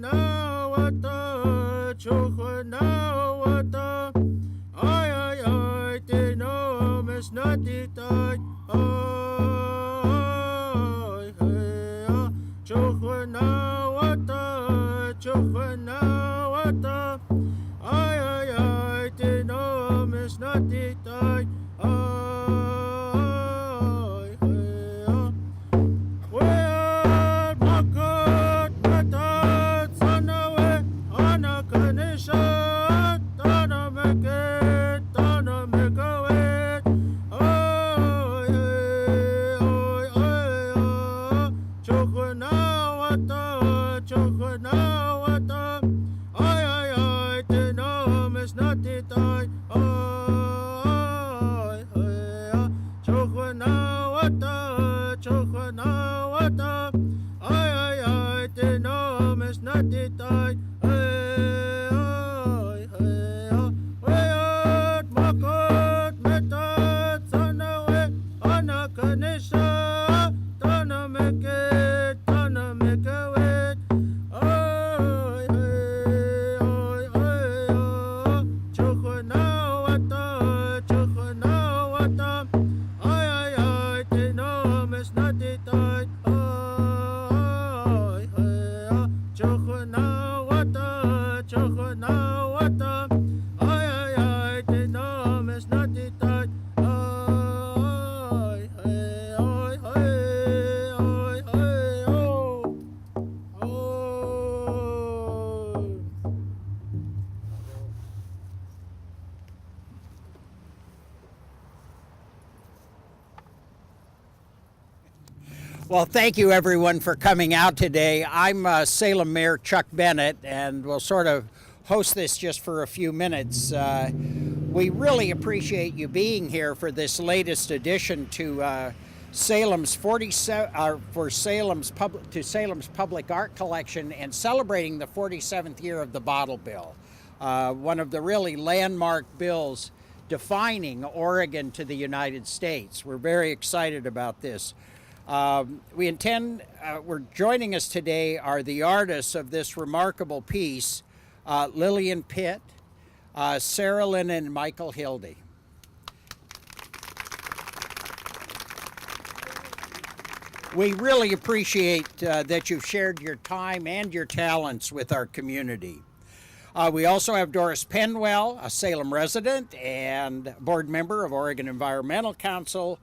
Chuhwanawata, Chuhwanawata, ay, ay, ay, tinomis na titay, ay, hey, Chuhwanawata, Chuhwanawata, ay, ay, ay, tinomis na titay, ay, hey, well, makat matat sanawe, anakanishat, tanameket, tanamekawet, ay, ay, ay, Chuhwanawata, Chuhwanawata, ay, ay, ay, tinamis na titay, ay, ay, Chuhwanawata, Chuhwanawata, ay, ay, ay, tinamis na titay, ay, ay, wayat makot metat sanawe, anakanisha, tanameket, tanamekawet, ay, ay, ay, Chuhwanawata, Chuhwanawata, ay, ay, ay, tinamis na titay, ay, ay, Chuhwanawata, Chuhwanawata, ay, ay, ay, tinamis na titay, ay, ay, ay, ay, ay, oh, oh. Well, thank you everyone for coming out today. I'm Salem Mayor Chuck Bennett, and we'll sort of host this just for a few minutes. We really appreciate you being here for this latest addition to Salem's Salem's public art collection and celebrating the 47th year of the Bottle Bill, one of the really landmark bills defining Oregon to the United States. We're very excited about this. We're joining us today are the artists of this remarkable piece, Lillian Pitt, Sarah Lynn, and Michael Hildy. We really appreciate that you've shared your time and your talents with our community. We also have Doris Penwell, a Salem resident and board member of Oregon Environmental Council,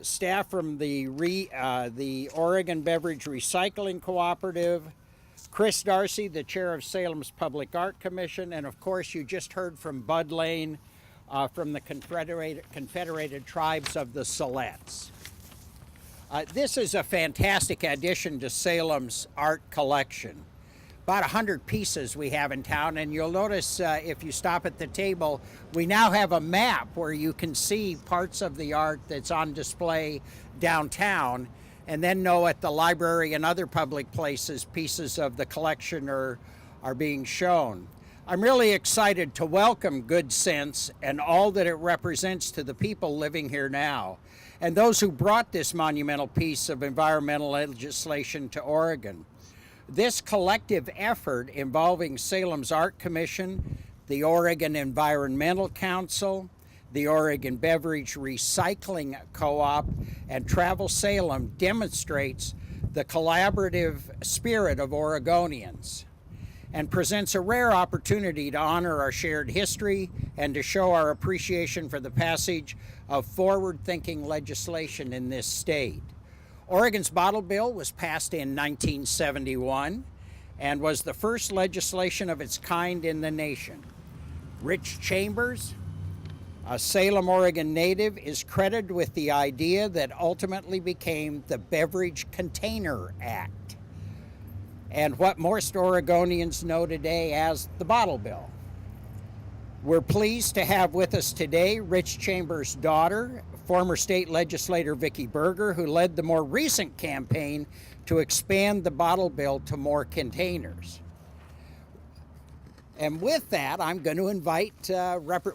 staff from the Oregon Beverage Recycling Cooperative, Chris Darcy, the chair of Salem's Public Art Commission, and of course you just heard from Bud Lane from the Confederated Tribes of the Silettes. This is a fantastic addition to Salem's art collection. About 100 pieces we have in town, and you'll notice if you stop at the table, we now have a map where you can see parts of the art that's on display downtown, and then know at the library and other public places pieces of the collection are being shown. I'm really excited to welcome Good Sense and all that it represents to the people living here now, and those who brought this monumental piece of environmental legislation to Oregon. This collective effort involving Salem's Art Commission, the Oregon Environmental Council, the Oregon Beverage Recycling Co-op, and Travel Salem demonstrates the collaborative spirit of Oregonians and presents a rare opportunity to honor our shared history and to show our appreciation for the passage of forward-thinking legislation in this state. Oregon's Bottle Bill was passed in 1971 and was the first legislation of its kind in the nation. Rich Chambers, a Salem, Oregon native, is credited with the idea that ultimately became the Beverage Container Act, and what most Oregonians know today as the Bottle Bill. We're pleased to have with us today Rich Chambers' daughter, former state legislator Vicki Berger, who led the more recent campaign to expand the Bottle Bill to more containers. And with that, I'm going to invite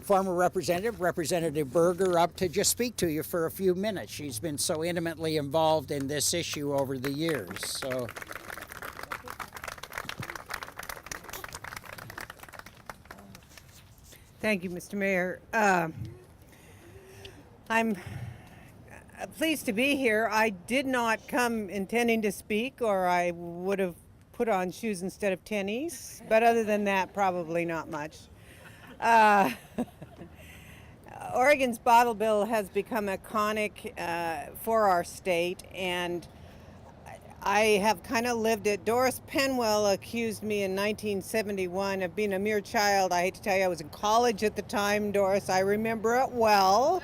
former Representative Berger, up to just speak to you for a few minutes. She's been so intimately involved in this issue over the years. So, Thank you, Mr. Mayor. I'm pleased to be here. I did not come intending to speak, or I would have put on shoes instead of tennies. But other than that, probably not much. Uh, Oregon's bottle bill has become iconic for our state, and I have kind of lived it. Doris Penwell accused me in 1971 of being a mere child. I hate to tell you, I was in college at the time, Doris. I remember it well.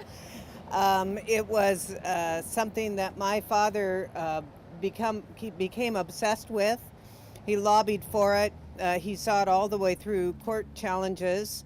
It was something that my father became obsessed with. He lobbied for it. He saw it all the way through court challenges.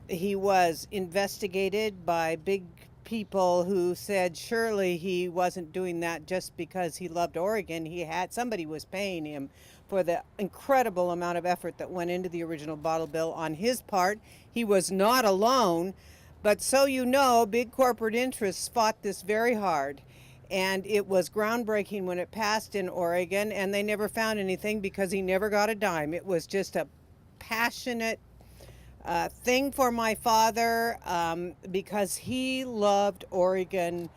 He was investigated by big people who said surely he wasn't doing that just because he loved Oregon. Somebody was paying him for the incredible amount of effort that went into the original bottle bill on his part. He was not alone, but so you know, big corporate interests fought this very hard. And it was groundbreaking when it passed in Oregon, and they never found anything because he never got a dime. It was just a passionate thing for my father because he loved Oregon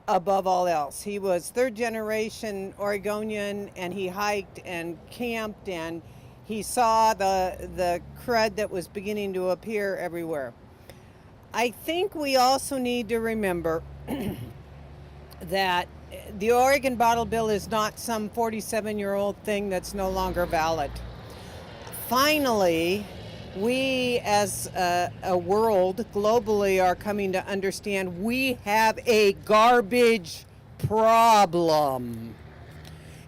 above all else. He was third generation Oregonian, and he hiked and camped, and he saw the crud that was beginning to appear everywhere. I think we also need to remember that the Oregon bottle bill is not some 47-year-old thing that's no longer valid. Finally, we as a world globally are coming to understand we have a garbage problem.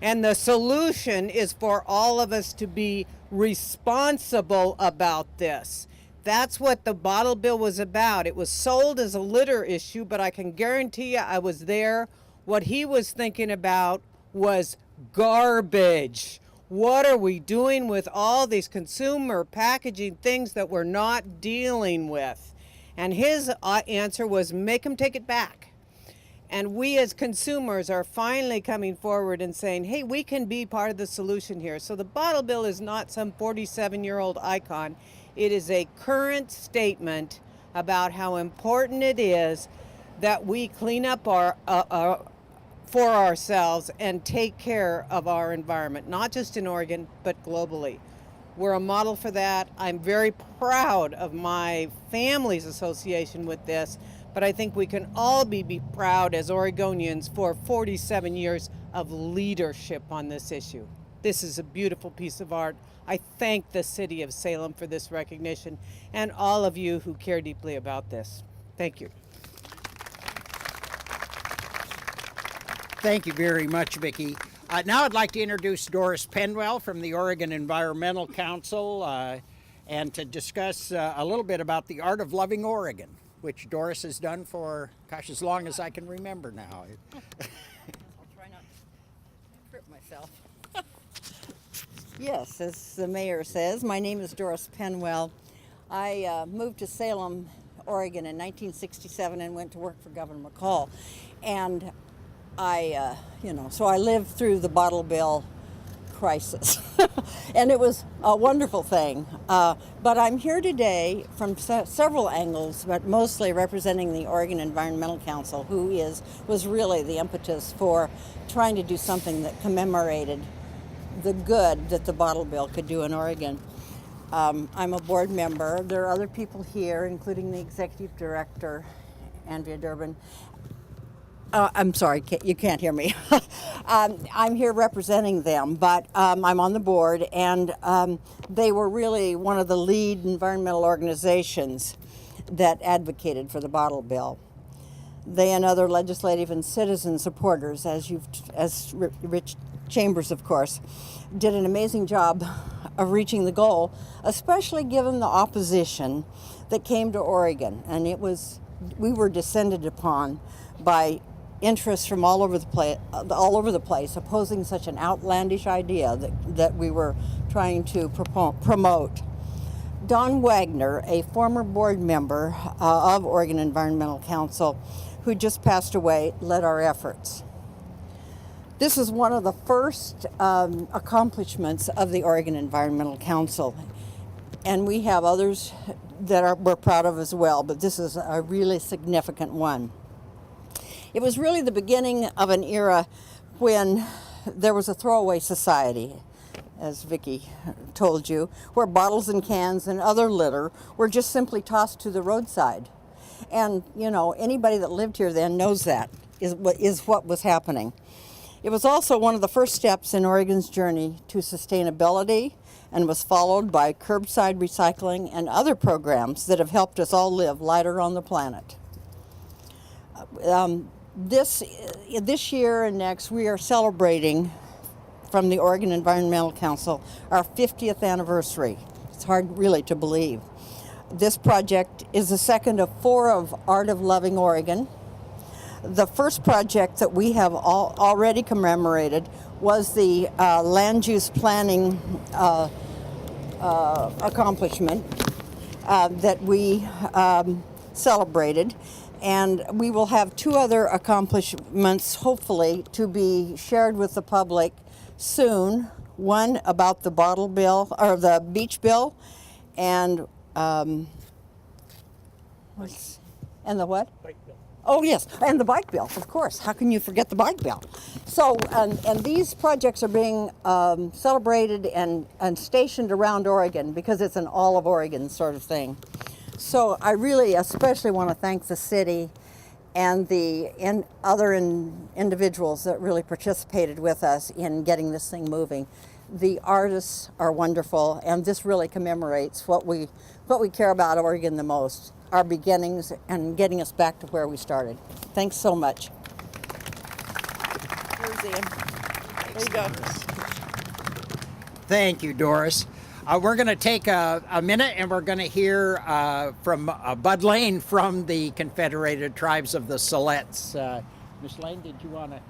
And the solution is for all of us to be responsible about this. That's what the bottle bill was about. It was sold as a litter issue, but I can guarantee you I was there. What he was thinking about was garbage. What are we doing with all these consumer packaging things that we're not dealing with? And his answer was make them take it back. And we as consumers are finally coming forward and saying, hey, we can be part of the solution here. So the bottle bill is not some 47-year-old icon. It is a current statement about how important it is that we clean up for ourselves and take care of our environment, not just in Oregon, but globally. We're a model for that. I'm very proud of my family's association with this, but I think we can all be proud as Oregonians for 47 years of leadership on this issue. This is a beautiful piece of art. I thank the city of Salem for this recognition and all of you who care deeply about this. Thank you. Thank you very much, Vicki. Now I'd like to introduce Doris Penwell from the Oregon Environmental Council and to discuss a little bit about the art of loving Oregon, which Doris has done for, gosh, as long as I can remember now. I'll try not to trip myself. Yes, as the mayor says, my name is Doris Penwell. I moved to Salem, Oregon in 1967 and went to work for Governor McCall. And so I lived through the bottle bill crisis. And it was a wonderful thing. But I'm here today from several angles, but mostly representing the Oregon Environmental Council, who was really the impetus for trying to do something that commemorated the good that the bottle bill could do in Oregon. I'm a board member. There are other people here, including the executive director, Andrea Durbin. I'm sorry, you can't hear me. I'm here representing them, but I'm on the board, and they were really one of the lead environmental organizations that advocated for the bottle bill. They and other legislative and citizen supporters, as Rich Chambers, of course, did an amazing job of reaching the goal, especially given the opposition that came to Oregon. And we were descended upon by interests from all over the place, opposing such an outlandish idea that we were trying to promote. Don Wagner, a former board member of Oregon Environmental Council, who just passed away, led our efforts. This is one of the first accomplishments of the Oregon Environmental Council. and we have others that we're proud of as well, but this is a really significant one. It was really the beginning of an era when there was a throwaway society, as Vicki told you, where bottles and cans and other litter were just simply tossed to the roadside. And, you know, anybody that lived here then knows that is what was happening. It was also one of the first steps in Oregon's journey to sustainability and was followed by curbside recycling and other programs that have helped us all live lighter on the planet. This year and next, we are celebrating from the Oregon Environmental Council our 50th anniversary. It's hard really to believe. This project is the second of 4 of Art of Loving Oregon. The first project that we have already commemorated was the land use planning accomplishment that we celebrated. And we will have 2 other accomplishments, hopefully, to be shared with the public soon. One about the bottle bill, or the beach bill, and and the what? Bike bill. Oh yes, and the bike bill, of course. How can you forget the bike bill? So, and these projects are being celebrated and stationed around Oregon because it's an all of Oregon sort of thing. So I really especially want to thank the city and the other individuals that really participated with us in getting this thing moving. The artists are wonderful, and this really commemorates what we care about Oregon the most, our beginnings and getting us back to where we started. Thanks so much. Here's Ian. There you go. Thank you, Doris. We're going to take a minute and we're going to hear from Bud Lane from the Confederated Tribes of the Siletz. Ms. Lane, did you want to?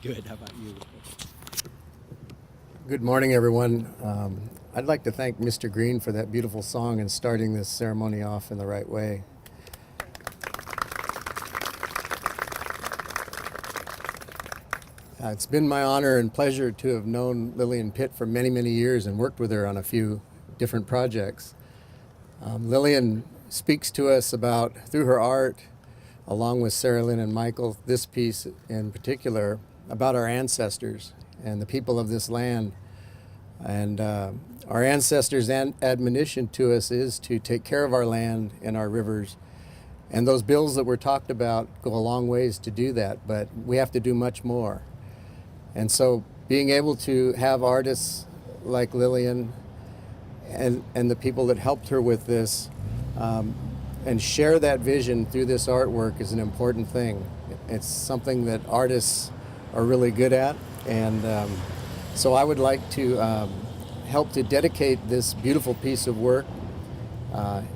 Good. How about you? Good morning, everyone. I'd like to thank Mr. Green for that beautiful song and starting this ceremony off in the right way. It's been my honor and pleasure to have known Lillian Pitt for many, many years and worked with her on a few different projects. Lillian speaks to us about, through her art, along with Sarah Lynn and Michael, this piece in particular, about our ancestors and the people of this land. And our ancestors' admonition to us is to take care of our land and our rivers. And those bills that were talked about go a long ways to do that, but we have to do much more. And so being able to have artists like Lillian and the people that helped her with this and share that vision through this artwork is an important thing. It's something that artists are really good at. And so I would like to help to dedicate this beautiful piece of work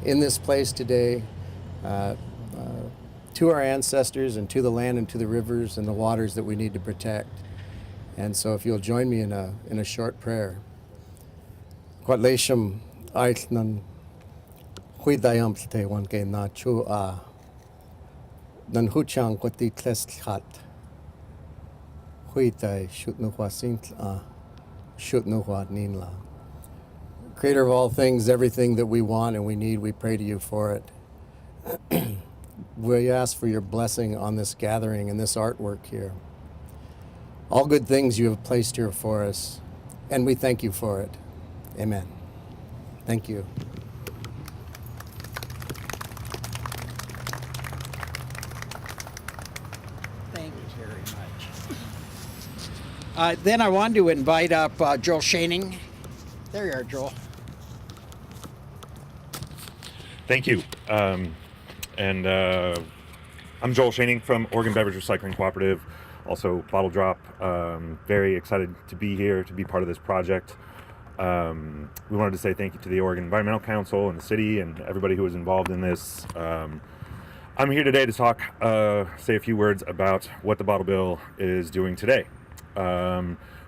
in this place today to our ancestors and to the land and to the rivers and the waters that we need to protect. And so if you'll join me in a short prayer. Quatlesham Aitnan Huidayam te wan ke na chu a nan huchang kwati tleskhat Huitai shutnu hua sint a shutnu hua ninla. Creator of all things, everything that we want and we need, we pray to you for it. We ask for your blessing on this gathering and this artwork here. All good things you have placed here for us, and we thank you for it. Amen. Thank you. Thank you very much. Then I wanted to invite up Joel Schoening. There you are, Joel. Thank you. I'm Joel Schoening from Oregon Beverage Recycling Cooperative, also Bottle Drop. Very excited to be here, to be part of this project. We wanted to say thank you to the Oregon Environmental Council and the city and everybody who was involved in this. I'm here today to talk, say a few words about what the bottle bill is doing today.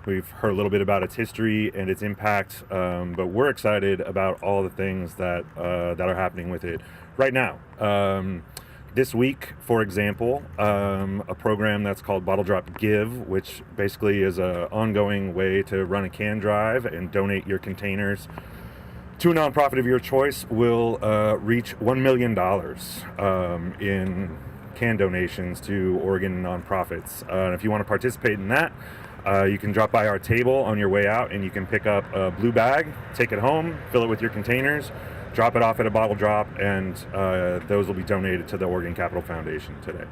We've heard a little bit about its history and its impact, but we're excited about all the things that are happening with it right now. This week, for example, a program that's called Bottle Drop Give, which basically is an ongoing way to run a can drive and donate your containers to a nonprofit of your choice, will reach $1 million in can donations to Oregon nonprofits. If you want to participate in that, you can drop by our table on your way out and you can pick up a blue bag, take it home, fill it with your containers, drop it off at a bottle drop, and those will be donated to the Oregon Capital Foundation today.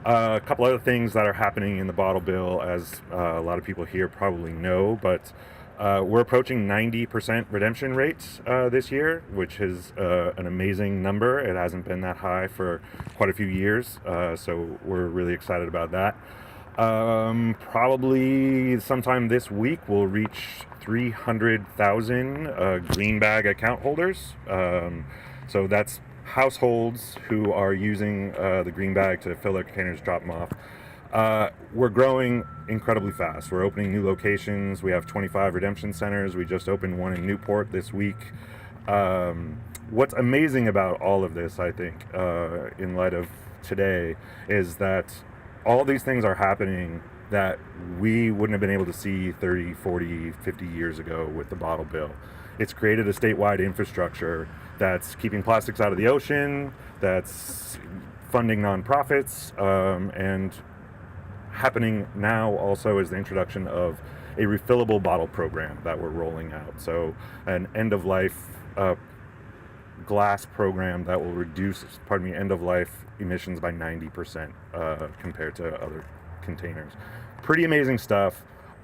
A couple other things that are happening in the bottle bill, as a lot of people here probably know, but we're approaching 90% redemption rates this year, which is an amazing number. It hasn't been that high for quite a few years, so we're really excited about that. Probably sometime this week we'll reach 300,000 green bag account holders. So that's households who are using the green bag to fill their containers, drop them off. We're growing incredibly fast. We're opening new locations. We have 25 redemption centers. We just opened one in Newport this week. What's amazing about all of this, I think, in light of today, is that all these things are happening that we wouldn't have been able to see 30, 40, 50 years ago with the bottle bill. It's created a statewide infrastructure that's keeping plastics out of the ocean, that's funding nonprofits, and happening now also is the introduction of a refillable bottle program that we're rolling out. So an end-of-life glass program that will reduce, end-of-life emissions by 90% compared to other containers. Pretty amazing stuff,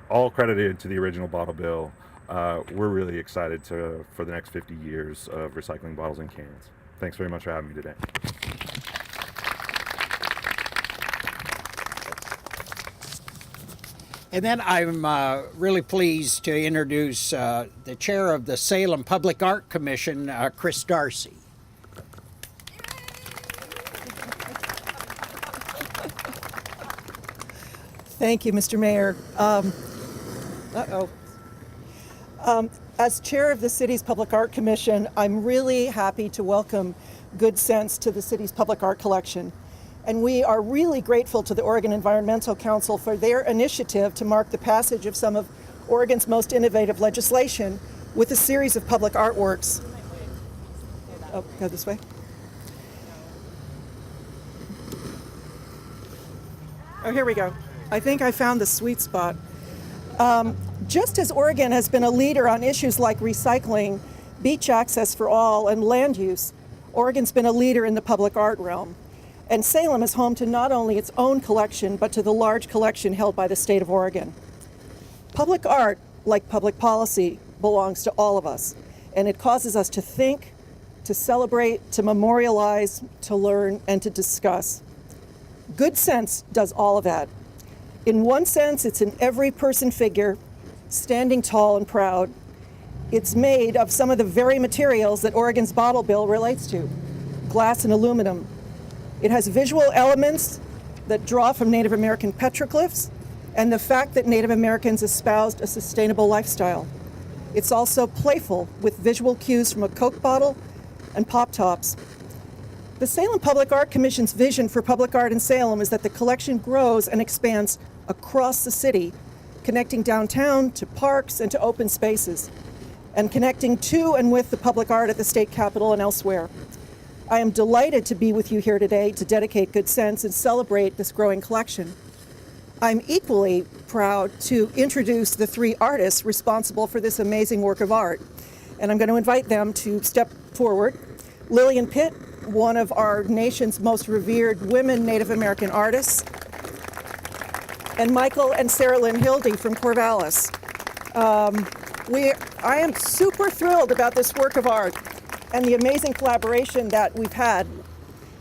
all credited to the original bottle bill. We're really excited for the next 50 years of recycling bottles and cans. Thanks very much for having me today. And then I'm really pleased to introduce the chair of the Salem Public Art Commission, Chris Darcy. Thank you, Mr. Mayor. As chair of the city's Public Art Commission, I'm really happy to welcome Good Sense to the city's public art collection. And we are really grateful to the Oregon Environmental Council for their initiative to mark the passage of some of Oregon's most innovative legislation with a series of public artworks. Oh, go this way. Oh, here we go. I think I found the sweet spot. Just as Oregon has been a leader on issues like recycling, beach access for all, and land use, Oregon's been a leader in the public art realm. And Salem is home to not only its own collection, but to the large collection held by the state of Oregon. Public art, like public policy, belongs to all of us, and it causes us to think, to celebrate, to memorialize, to learn, and to discuss. Good Sense does all of that. In one sense, it's an every person figure, standing tall and proud. It's made of some of the very materials that Oregon's bottle bill relates to, glass and aluminum. It has visual elements that draw from Native American petroglyphs and the fact that Native Americans espoused a sustainable lifestyle. It's also playful with visual cues from a Coke bottle and pop tops. The Salem Public Art Commission's vision for public art in Salem is that the collection grows and expands across the city, connecting downtown to parks and to open spaces, and connecting to and with the public art at the state capitol and elsewhere. I am delighted to be with you here today to dedicate Good Sense and celebrate this growing collection. I'm equally proud to introduce the three artists responsible for this amazing work of art, and I'm going to invite them to step forward. Lillian Pitt, one of our nation's most revered women Native American artists, and Michael and Sarah Lynn Hildy from Corvallis. I am super thrilled about this work of art and the amazing collaboration that we've had,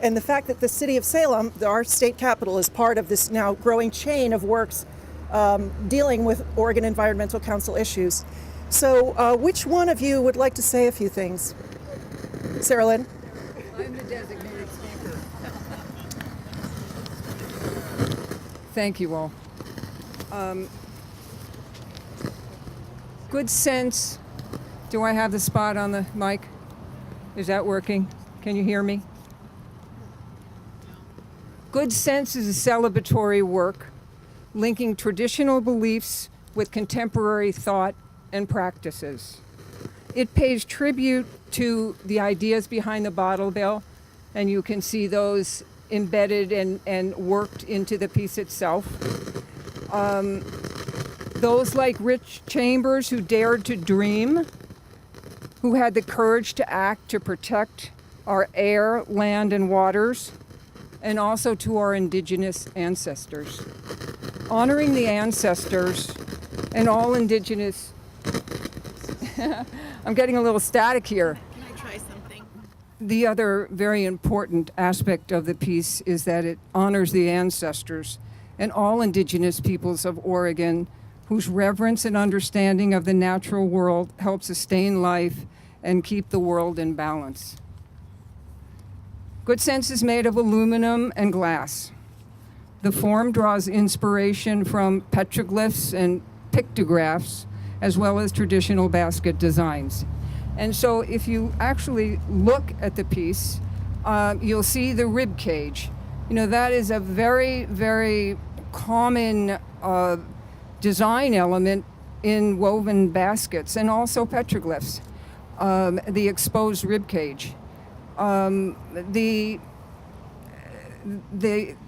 and the fact that the city of Salem, our state capital, is part of this now growing chain of works dealing with Oregon Environmental Council issues. So which one of you would like to say a few things? Sarah Lynn? I'm the designated speaker. Thank you all. Good Sense. Do I have the spot on the mic? Is that working? Can you hear me? Good Sense is a celebratory work linking traditional beliefs with contemporary thought and practices. It pays tribute to the ideas behind the bottle bill, and you can see those embedded and worked into the piece itself. Those like Rich Chambers, who dared to dream, who had the courage to act to protect our air, land, and waters, and also to our indigenous ancestors. Honoring the ancestors and all indigenous... I'm getting a little static here. Can I try something? The other very important aspect of the piece is that it honors the ancestors and all indigenous peoples of Oregon, whose reverence and understanding of the natural world help sustain life and keep the world in balance. Good Sense is made of aluminum and glass. The form draws inspiration from petroglyphs and pictographs, as well as traditional basket designs. And so if you actually look at the piece, you'll see the rib cage. You know, that is a very, very common design element in woven baskets and also petroglyphs, the exposed rib cage. The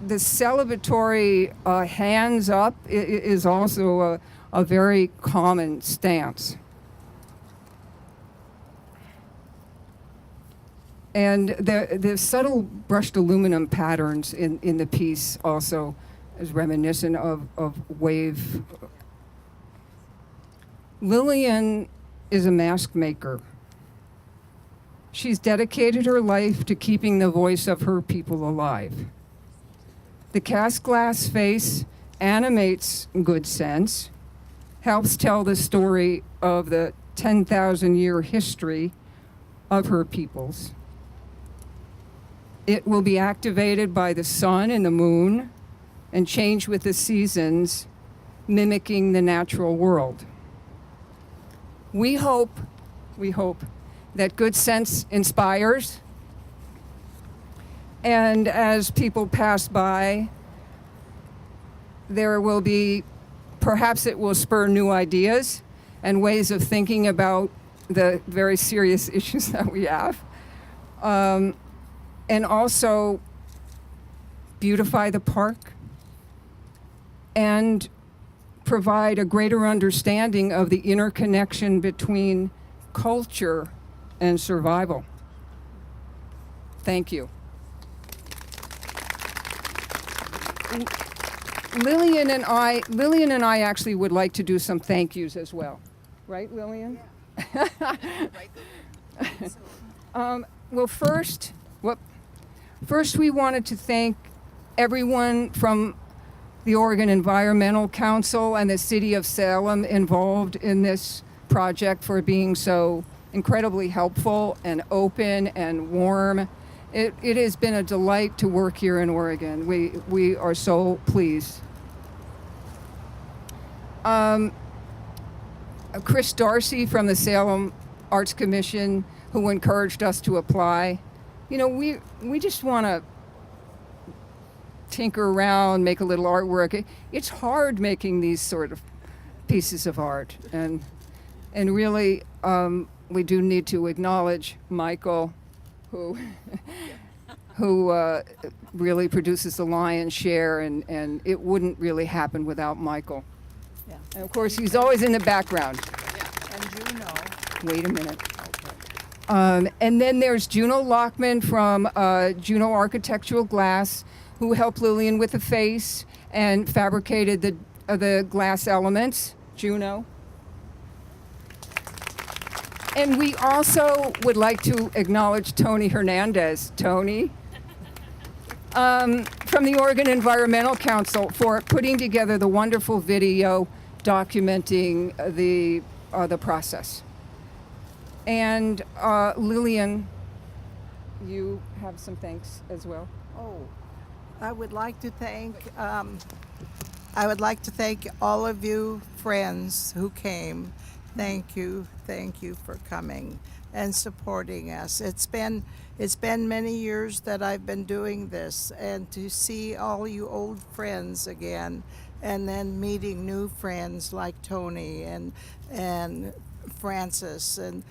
celebratory hands up is also a very common stance. And the subtle brushed aluminum patterns in the piece also is reminiscent of wave. Lillian is a mask maker. She's dedicated her life to keeping the voice of her people alive. The cast glass face animates Good Sense, helps tell the story of the 10,000-year history of her peoples. It will be activated by the sun and the moon and change with the seasons, mimicking the natural world. We hope that Good Sense inspires, and as people pass by, there will be, perhaps it will spur new ideas and ways of thinking about the very serious issues that we have. And also beautify the park and provide a greater understanding of the interconnection between culture and survival. Thank you. Lillian and I actually would like to do some thank yous as well. Right, Lillian? Yeah. Well, first we wanted to thank everyone from the Oregon Environmental Council and the City of Salem involved in this project for being so incredibly helpful and open and warm. It has been a delight to work here in Oregon. We are so pleased. Chris Darcy from the Salem Arts Commission, who encouraged us to apply. You know, we just want to tinker around, make a little artwork. It's hard making these sort of pieces of art, and really we do need to acknowledge Michael, who really produces the lion's share, and it wouldn't really happen without Michael. Yeah. And of course, he's always in the background. And Juno. Wait a minute. And then there's Juno Lockman from Juno Architectural Glass, who helped Lillian with the face and fabricated the glass elements. Juno. And we also would like to acknowledge Tony Hernandez. Tony. From the Oregon Environmental Council for putting together the wonderful video documenting the process. And Lillian, you have some thanks as well. Oh, I would like to thank all of you friends who came Thank you for coming and supporting us. It's been many years that I've been doing this, and to see all you old friends again, and then meeting new friends like Tony and Francis, and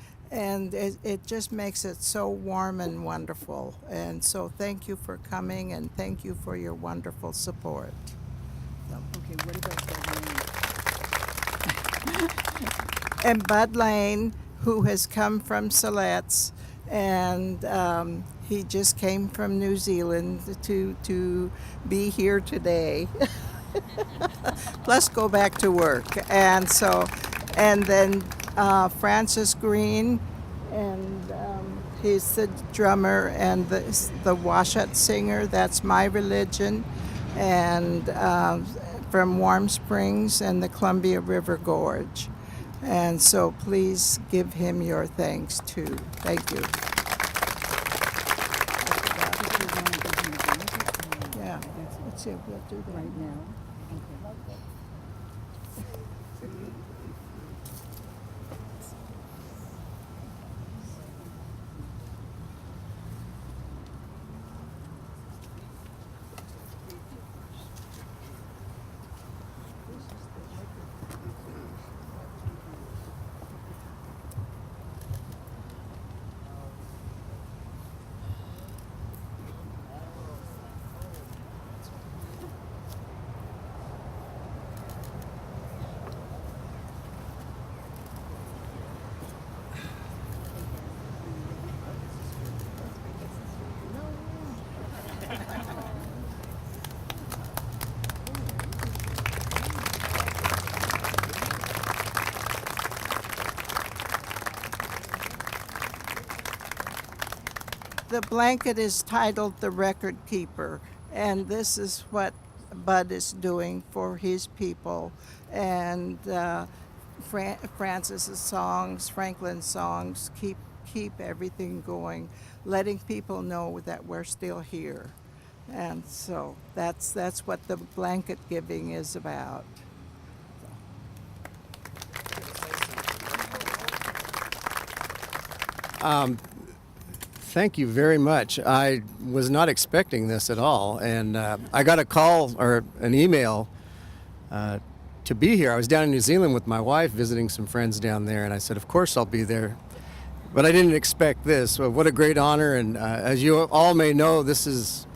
it just makes it so warm and wonderful. And so thank you for coming, and thank you for your wonderful support. Okay, what about that? And Bud Lane, who has come from Siletz, and he just came from New Zealand to be here today. Plus go back to work. And so, and then Francis Green, and he's the drummer and the Washat singer. That's My Religion, and from Warm Springs and the Columbia River Gorge. And so please give him your thanks too. Thank you. Yeah, let's see if we'll do that Right now. The blanket is titled The Record Keeper, and this is what Bud is doing for his people. And Francis's songs, Franklin's songs, keep everything going, letting people know that we're still here. And so that's what the blanket giving is about. Thank you very much. I was not expecting this at all, and I got a call or an email to be here. I was down in New Zealand with my wife visiting some friends down there, and I said, of course I'll be there. But I didn't expect this. Well, what a great honor, and as you all may know, this is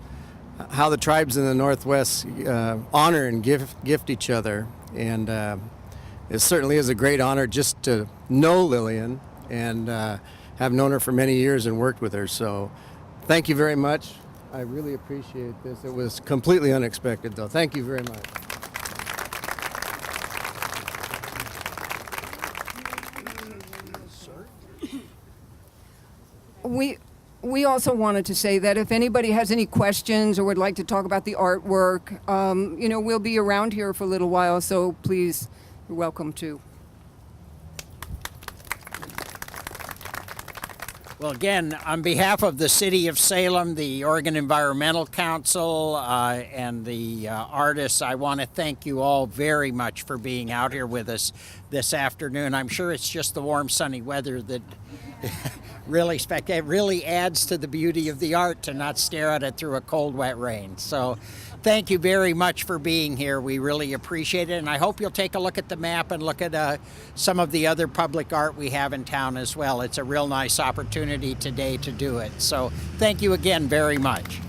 how the tribes in the Northwest honor and gift each other. And it certainly is a great honor just to know Lillian and have known her for many years and worked with her. So thank you very much. I really appreciate this. It was completely unexpected, though. Thank you very much. We also wanted to say that if anybody has any questions or would like to talk about the artwork, we'll be around here for a little while, so please, you're welcome to. Well, again, on behalf of the City of Salem, the Oregon Environmental Council, and the artists, I want to thank you all very much for being out here with us this afternoon. I'm sure it's just the warm, sunny weather that it really adds to the beauty of the art to not stare at it through a cold, wet rain. So thank you very much for being here. We really appreciate it, and I hope you'll take a look at the map and look at some of the other public art we have in town as well. It's a real nice opportunity today to do it. So thank you again very much.